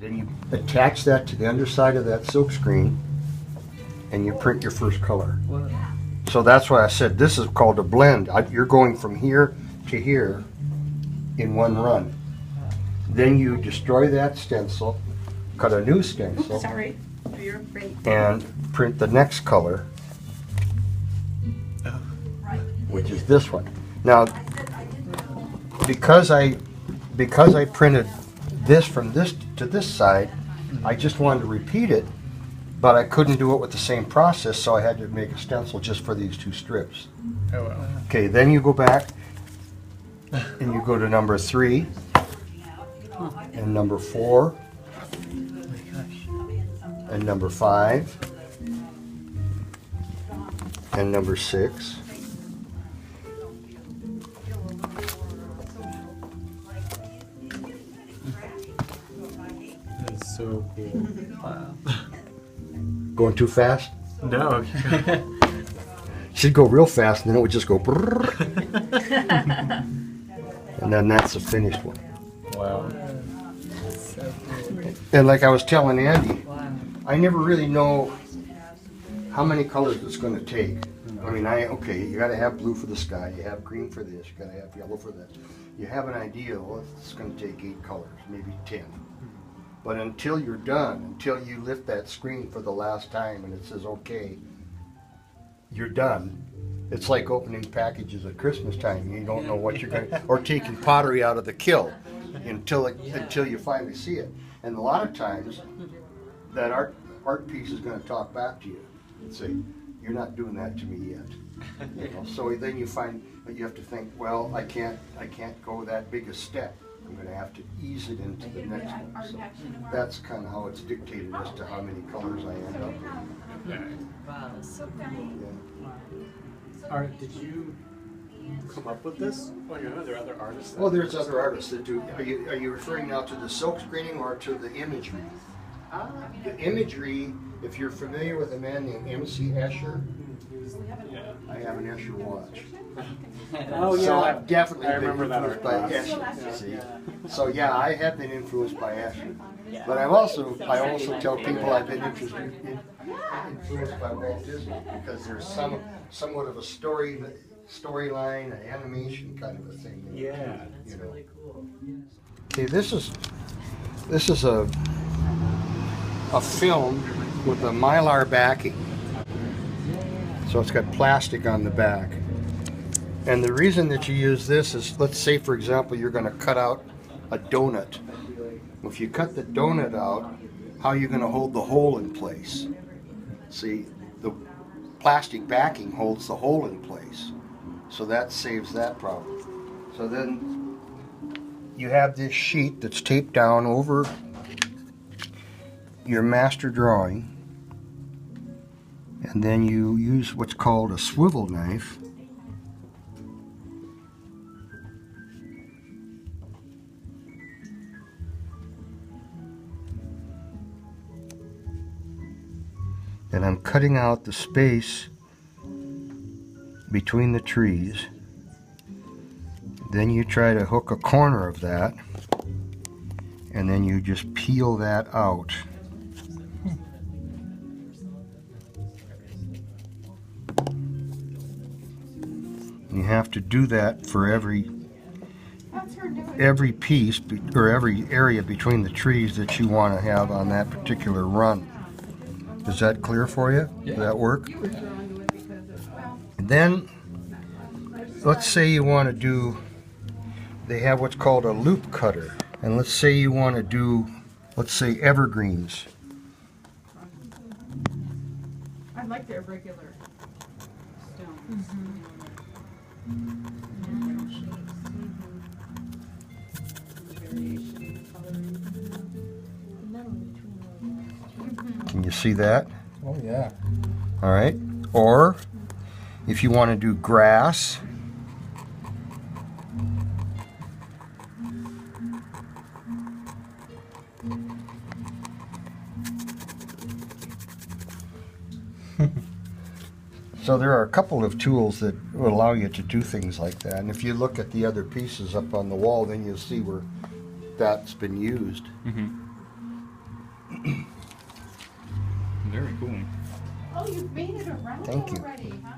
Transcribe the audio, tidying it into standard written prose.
Then you attach that to the underside of that silk screen and you print your first color. Wow. So that's why I said this is called a blend. You're going from here to here in one run. Then you destroy that stencil, cut a new stencil, Sorry. You're great. and print the next color, which is this one. Now, because I printed this from this to this side, I just wanted to repeat it, but I couldn't do it with the same process, so I had to make a stencil just for these two strips. Oh wow. Okay, then you go back and you go to number 3 and number 4 and number 5 and number 6. That's so cool. Wow. Going too fast? No. Should go real fast, and then it would just go brrrr. And then that's the finished one. Wow. So cool. And like I was telling Andy, Wow. I never really know how many colors it's going to take. I mean, okay, you got to have blue for the sky, you have green for this, you got to have yellow for that. You have an idea, well, it's going to take 8 colors, maybe 10. But until you're done, until you lift that screen for the last time and it says, okay, you're done. It's like opening packages at Christmas time. You don't know what you're going to, or taking pottery out of the kiln until you finally see it. And a lot of times, that art piece is going to talk back to you and say, you're not doing that to me yet. You know? So then you find that you have to think, well, I can't go that big a step. I'm going to have to ease it into the next one. So that's kind of how it's dictated as to how many colors I end up with. Wow. So Wow. Did you come up with this? Well, you know, there are other artists. Well, there's other artists that do. Are you referring now to the silk screening or to the imagery? The imagery, if you're familiar with a man named M.C. Escher, Yeah. I have an Escher watch. Oh yeah. So I've definitely I been remember that influenced art by class. Escher. Yeah. See, so yeah, I have been influenced by Escher. But I also tell people I've been influenced by Walt Disney because there's somewhat of a storyline, an animation kind of a thing. Yeah. that's really cool. Okay, this is a film with a mylar backing. So it's got plastic on the back. And the reason that you use this is, let's say for example you're going to cut out a donut. If you cut the donut out, how are you going to hold the hole in place? See, the plastic backing holds the hole in place. So that saves that problem. So then you have this sheet that's taped down over your master drawing, and then you use what's called a swivel knife. And I'm cutting out the space between the trees. Then you try to hook a corner of that, and then you just peel that out. You have to do that for every piece or every area between the trees that you want to have on that particular run. Is that clear for you? Yeah. Does that work? And then, let's say you want to do, they have what's called a loop cutter. And let's say you want to do, let's say evergreens. I like their regular stones. Can you see that? Oh yeah. All right. Or if you want to do grass, so there are a couple of tools that will allow you to do things like that. And if you look at the other pieces up on the wall, then you'll see where that's been used. Oh, you've made it around Thank you. already, huh?